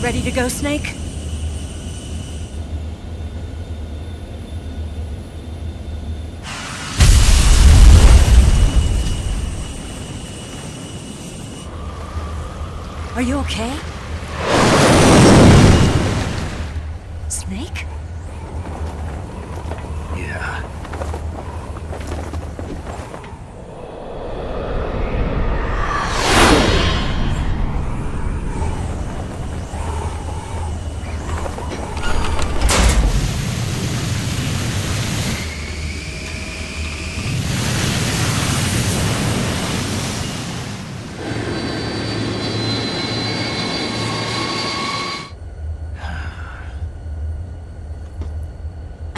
Ready to go, Snake? Are you okay? Snake? Yeah.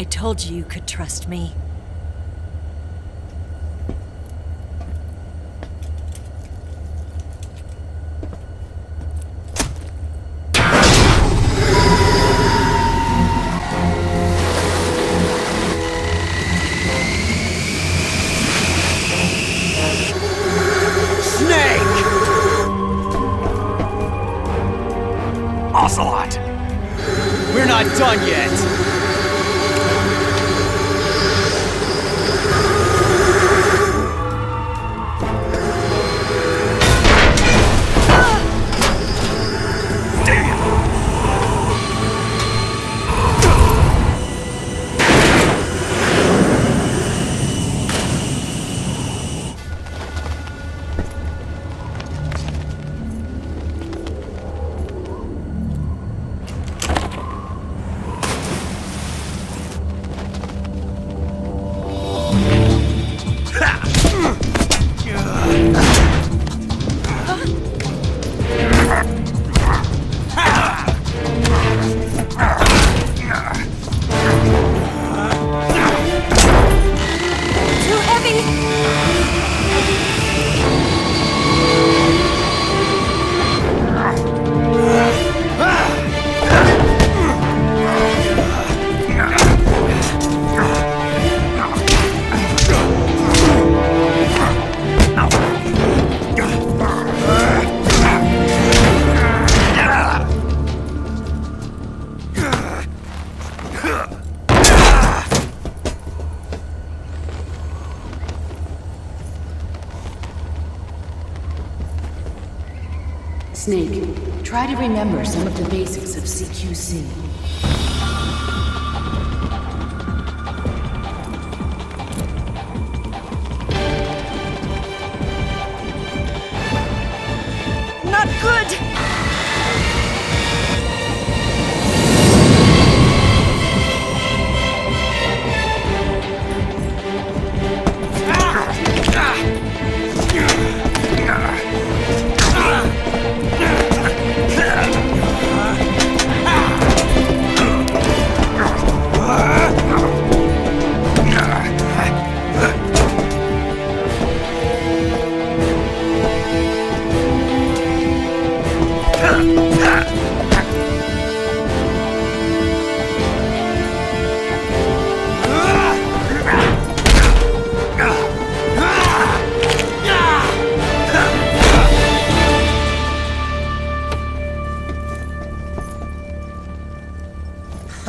I told you you could trust me. Snake! Ocelot! We're not done yet! Snake, try to remember some of the basics of CQC. Not good!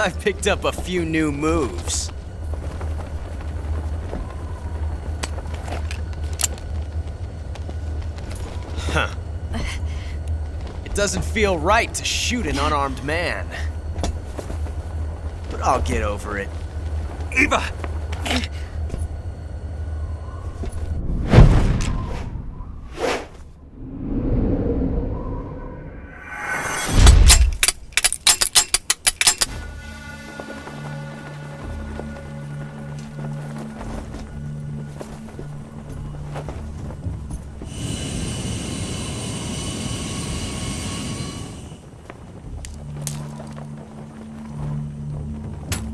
I picked up a few new moves. Huh. It doesn't feel right to shoot an unarmed man. But I'll get over it. Eva!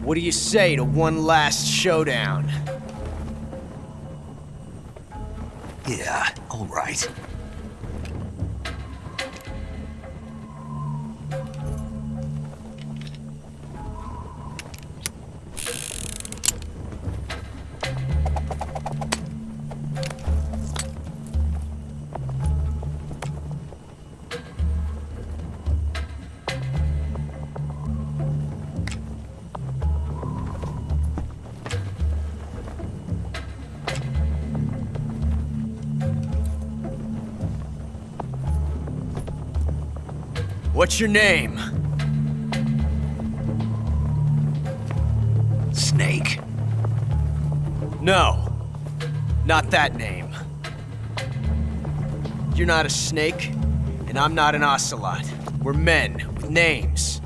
What do you say to one last showdown? Yeah, all right. What's your name? Snake. No, not that name. You're not a snake, and I'm not an ocelot. We're men with names.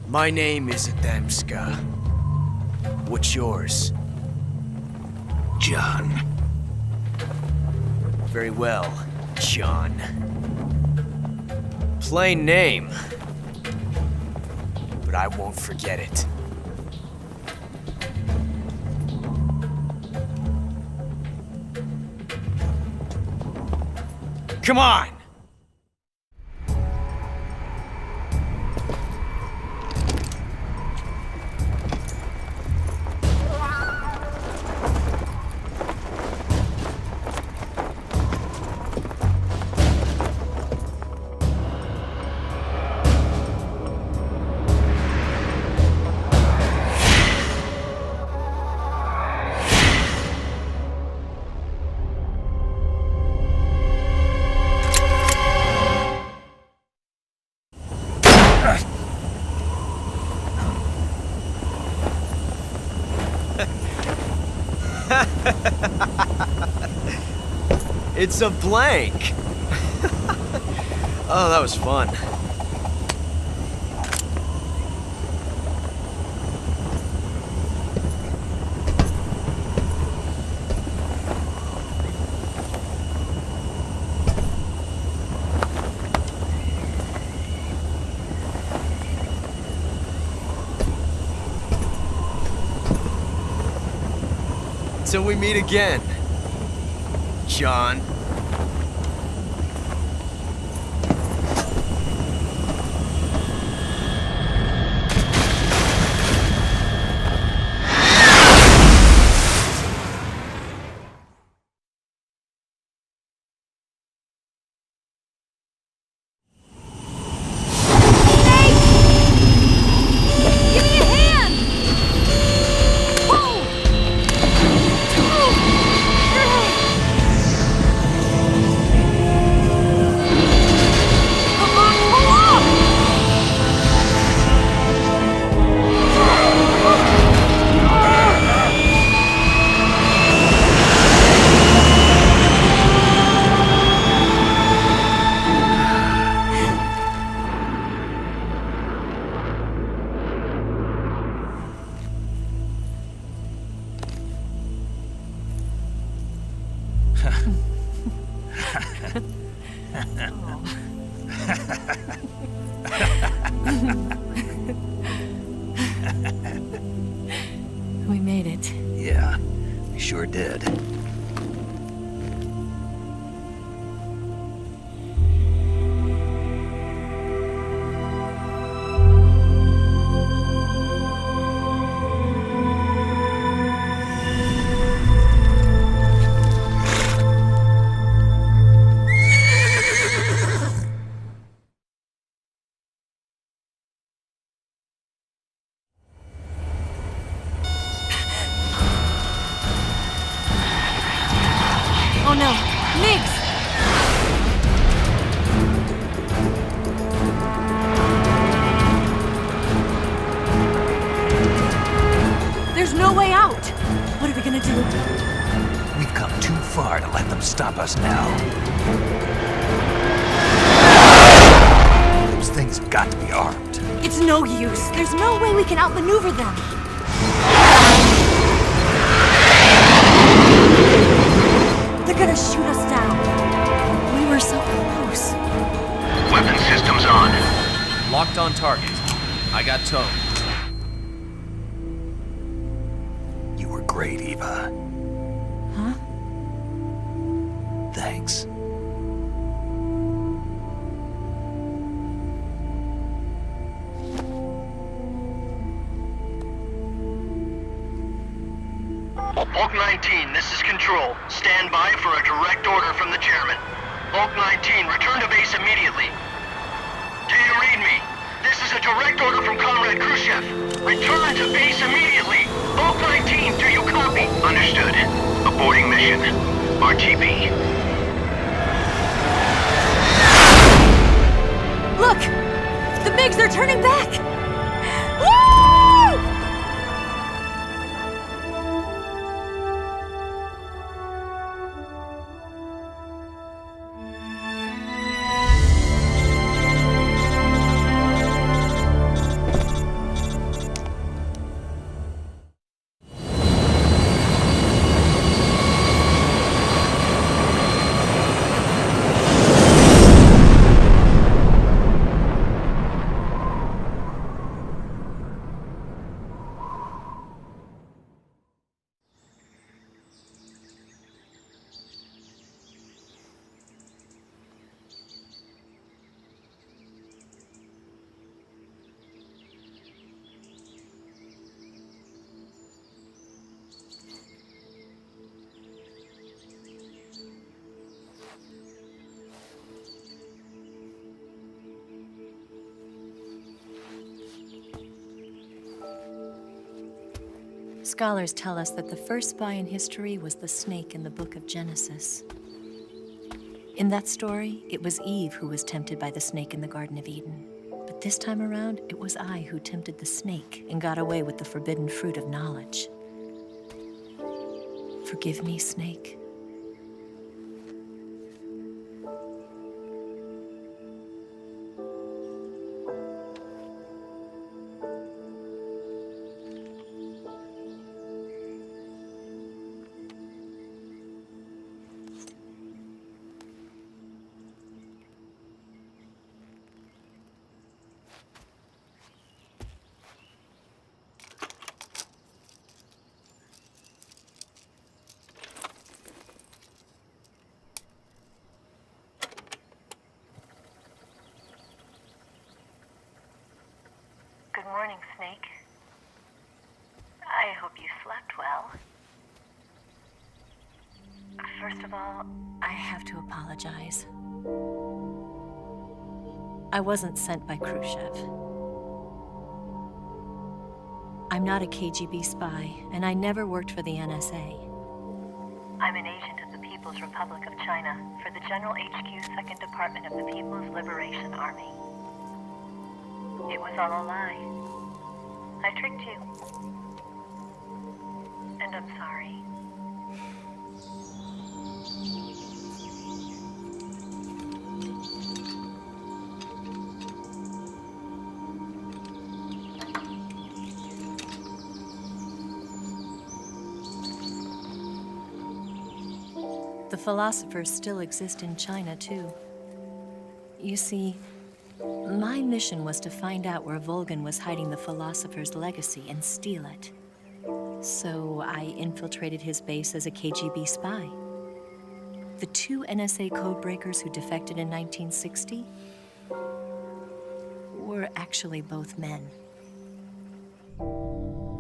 My name is Adamska. What's yours? John. Very well, John. Plain name, but I won't forget it. Come on! It's a blank! Oh, that was fun. Till we meet again, John. We made it. Yeah, we sure did. Oh no, Nix! There's no way out! What are we gonna do? We've come too far to let them stop us now. Those things have got to be armed. It's no use. There's no way we can outmaneuver them. They're gonna shoot us down. We were so close. Weapon systems on. Locked on target. I got towed. You were great, Eva. Huh? Thanks. Bulk 19, this is Control. Stand by for a direct order from the chairman. Bulk 19, return to base immediately. Do you read me? This is a direct order from Comrade Khrushchev. Return to base immediately. Bulk 19, do you copy? Understood. Aborting mission. RTB. snakes are turning back! Woo! Scholars tell us that the first spy in history was the snake in the book of Genesis. In that story, it was Eve who was tempted by the snake in the Garden of Eden. But this time around, it was I who tempted the snake and got away with the forbidden fruit of knowledge. Forgive me, snake. Good morning, Snake. I hope you slept well. First of all, I have to apologize. I wasn't sent by Khrushchev. I'm not a KGB spy, and I never worked for the NSA. I'm an agent of the People's Republic of China for the General HQ 2nd Department of the People's Liberation Army. It was all a lie. I tricked you. And I'm sorry. The philosophers still exist in China, too. You see, my mission was to find out where Volgin was hiding the philosopher's legacy and steal it. So I infiltrated his base as a KGB spy. The two NSA codebreakers who defected in 1960 were actually both men.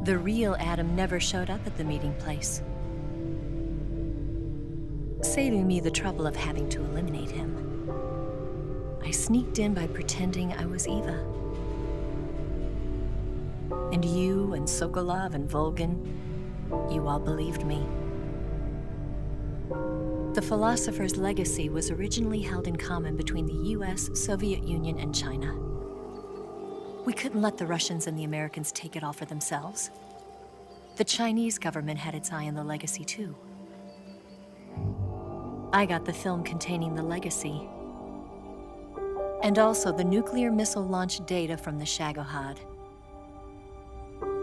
The real Adam never showed up at the meeting place, saving me the trouble of having to eliminate him. I sneaked in by pretending I was Eva. And you and Sokolov and Volgin, you all believed me. The philosopher's legacy was originally held in common between the US, Soviet Union, and China. We couldn't let the Russians and the Americans take it all for themselves. The Chinese government had its eye on the legacy too. I got the film containing the legacy, and also the nuclear missile launch data from the Shagohod.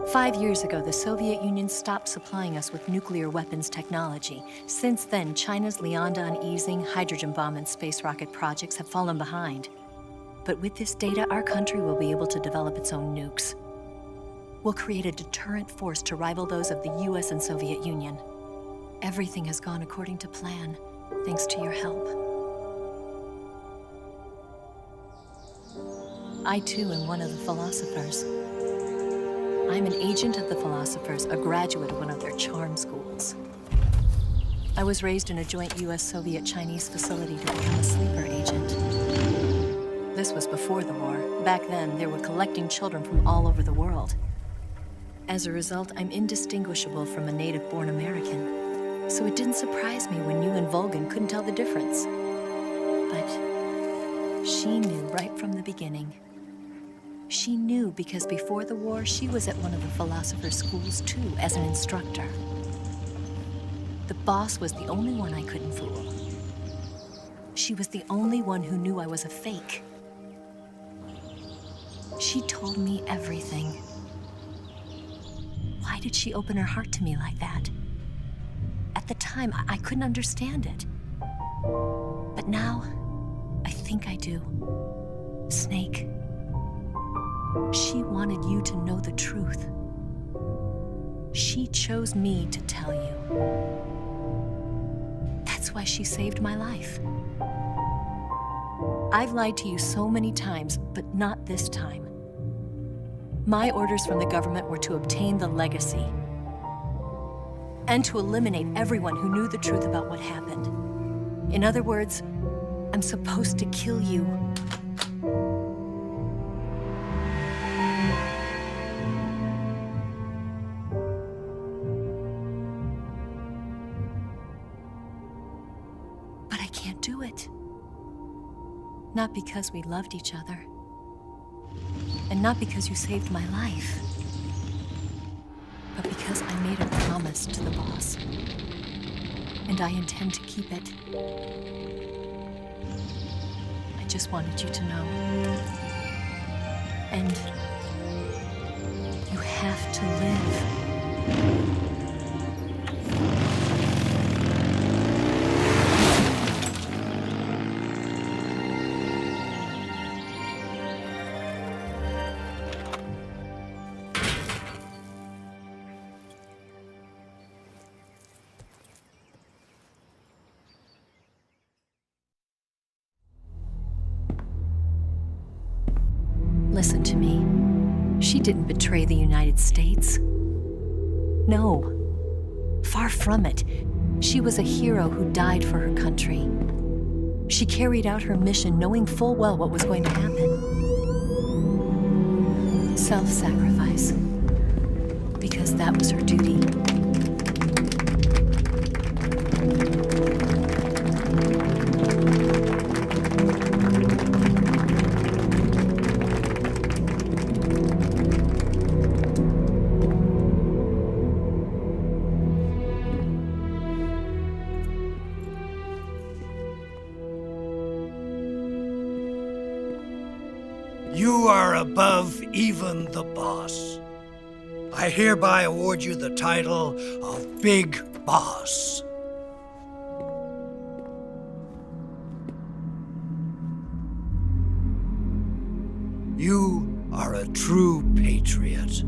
5 years ago, the Soviet Union stopped supplying us with nuclear weapons technology. Since then, China's Liaodong easing, hydrogen bomb, and space rocket projects have fallen behind. But with this data, our country will be able to develop its own nukes. We'll create a deterrent force to rival those of the US and Soviet Union. Everything has gone according to plan, thanks to your help. I too am one of the philosophers. I'm an agent of the philosophers, a graduate of one of their charm schools. I was raised in a joint US-Soviet-Chinese facility to become a sleeper agent. This was before the war. Back then, they were collecting children from all over the world. As a result, I'm indistinguishable from a native-born American. So it didn't surprise me when you and Volgin couldn't tell the difference. But she knew right from the beginning. She knew because before the war, she was at one of the philosopher's schools too, as an instructor. The boss was the only one I couldn't fool. She was the only one who knew I was a fake. She told me everything. Why did she open her heart to me like that? At the time, I couldn't understand it. But now, I think I do. Snake, she wanted you to know the truth. She chose me to tell you. That's why she saved my life. I've lied to you so many times, but not this time. My orders from the government were to obtain the legacy and to eliminate everyone who knew the truth about what happened. In other words, I'm supposed to kill you. But I can't do it. Not because we loved each other. And not because you saved my life. But because I made a promise to the boss. And I intend to keep it. I just wanted you to know. And you have to live. Listen to me. She didn't betray the United States. No. Far from it. She was a hero who died for her country. She carried out her mission knowing full well what was going to happen. Self-sacrifice. Because that was her duty. You are above even the boss. I hereby award you the title of Big Boss. You are a true patriot.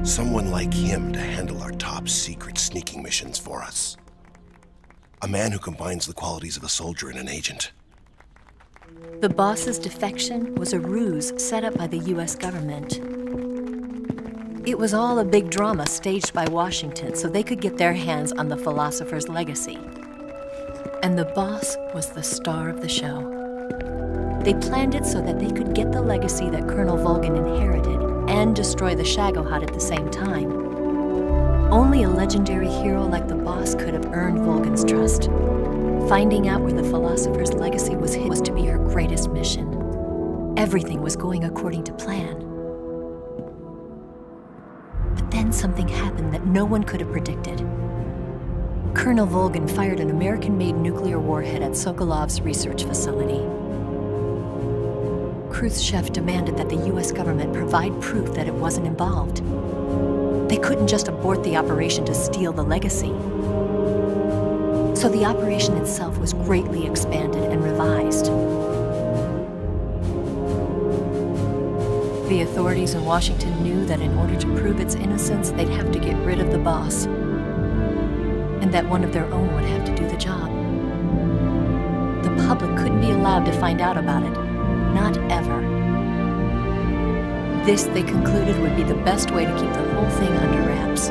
Someone like him to handle our top secret sneaking missions for us. A man who combines the qualities of a soldier and an agent. The boss's defection was a ruse set up by the US government. It was all a big drama staged by Washington so they could get their hands on the philosopher's legacy. And the boss was the star of the show. They planned it so that they could get the legacy that Colonel Volgin inherited and destroy the Shagohod at the same time. Only a legendary hero like the boss could have earned Volgin's trust. Finding out where the philosopher's legacy was hid was to be her greatest mission. Everything was going according to plan. But then something happened that no one could have predicted. Colonel Volgin fired an American-made nuclear warhead at Sokolov's research facility. Khrushchev demanded that the US government provide proof that it wasn't involved. They couldn't just abort the operation to steal the legacy. So the operation itself was greatly expanded and revised. The authorities in Washington knew that in order to prove its innocence, they'd have to get rid of the boss, and that one of their own would have to do the job. The public couldn't be allowed to find out about it. Not ever. This, they concluded, would be the best way to keep the whole thing under wraps.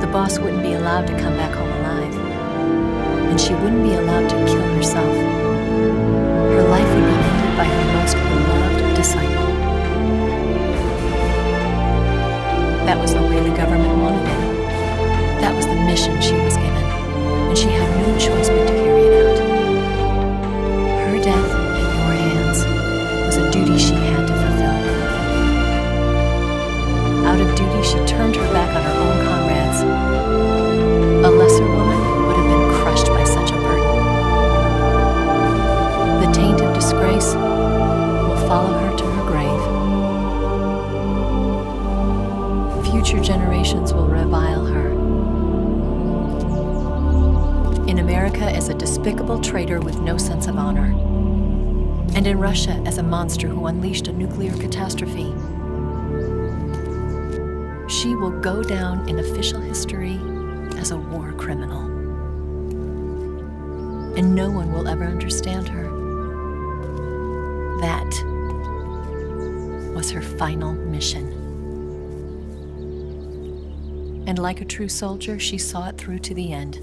The boss wouldn't be allowed to come back home alive, and she wouldn't be allowed to kill herself. Her life would be ended by her most beloved disciple. That was the way the government wanted it. That was the mission she was given, and she had no choice but to carry it out. Her death at your hands was a duty she had to fulfill. Out of duty, she turned her back on her own comrades. A lesser woman would have been crushed by such a burden. The taint of disgrace will follow her to her grave. Future generations will revile her. In America as a despicable traitor with no sense of honor. And in Russia as a monster who unleashed a nuclear catastrophe. She will go down in official history as a war criminal. And no one will ever understand her. That was her final mission. And like a true soldier, she saw it through to the end.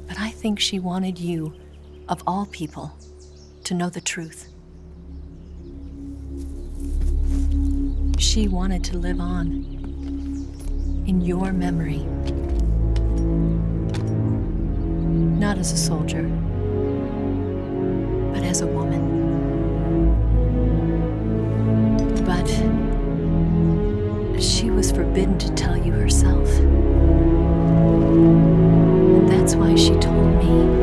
But I think she wanted you, of all people, to know the truth. She wanted to live on in your memory. Not as a soldier, but as a woman. But she was forbidden to tell you herself. And that's why she told me.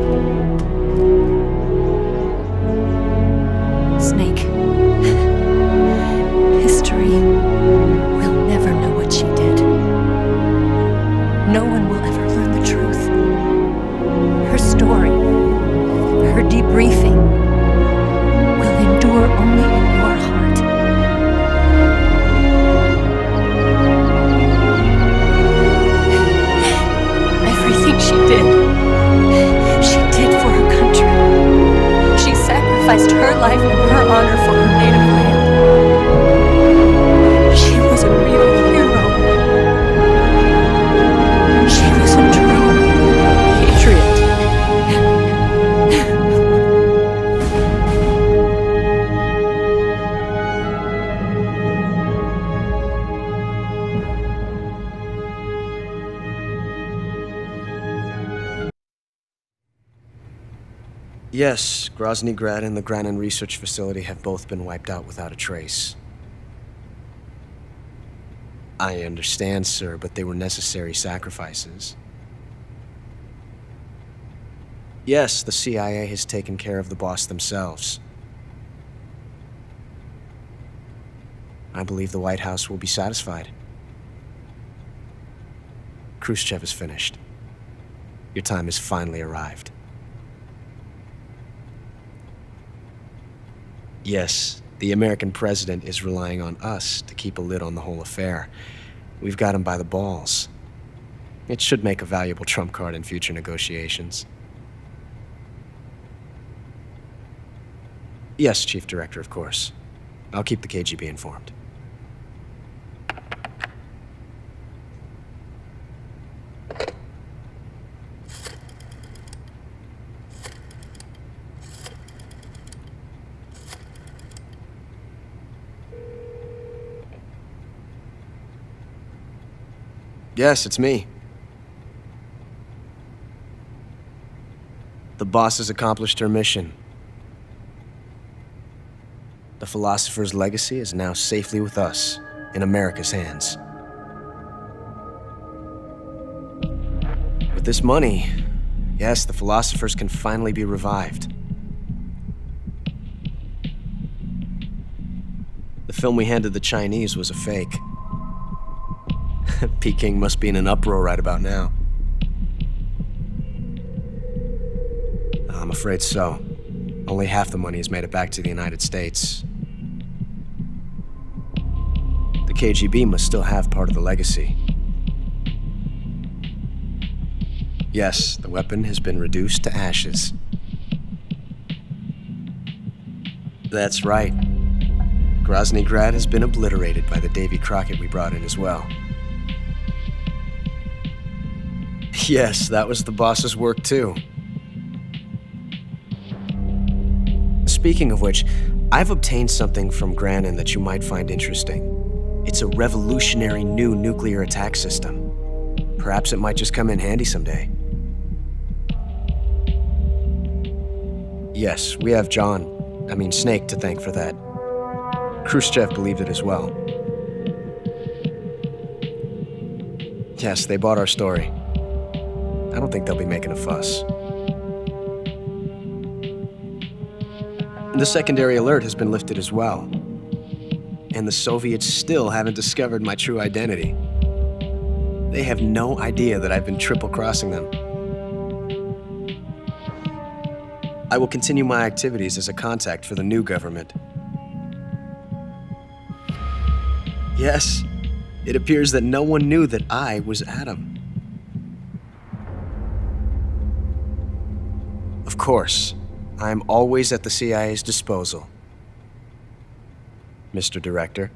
Snake, history will never know what she did. No one will ever learn the truth. Her story, her debriefing, will endure only in your heart. Everything she did for her country. She sacrificed her life and her honor for her native land. She was a real hero. She was a true patriot. Yes, Grozny Grad and the Granin Research Facility have both been wiped out without a trace. I understand, sir, but they were necessary sacrifices. Yes, the CIA has taken care of the boss themselves. I believe the White House will be satisfied. Khrushchev is finished. Your time has finally arrived. Yes, the American president is relying on us to keep a lid on the whole affair. We've got him by the balls. It should make a valuable trump card in future negotiations. Yes, Chief Director, of course. I'll keep the KGB informed. Yes, it's me. The boss has accomplished her mission. The philosopher's legacy is now safely with us, in America's hands. With this money, Yes, the philosophers can finally be revived. The film we handed the Chinese was a fake. Peking must be in an uproar right about now. I'm afraid so. Only half the money has made it back to the United States. The KGB must still have part of the legacy. Yes, the weapon has been reduced to ashes. That's right. Grozny Grad has been obliterated by the Davy Crockett we brought in as well. Yes, that was the boss's work too. Speaking of which, I've obtained something from Granin that you might find interesting. It's a revolutionary new nuclear attack system. Perhaps it might just come in handy someday. Yes, we have Snake to thank for that. Khrushchev believed it as well. Yes, they bought our story. I don't think they'll be making a fuss. The secondary alert has been lifted as well. And the Soviets still haven't discovered my true identity. They have no idea that I've been triple-crossing them. I will continue my activities as a contact for the new government. Yes, it appears that no one knew that I was Adam. Of course, I am always at the CIA's disposal, Mr. Director.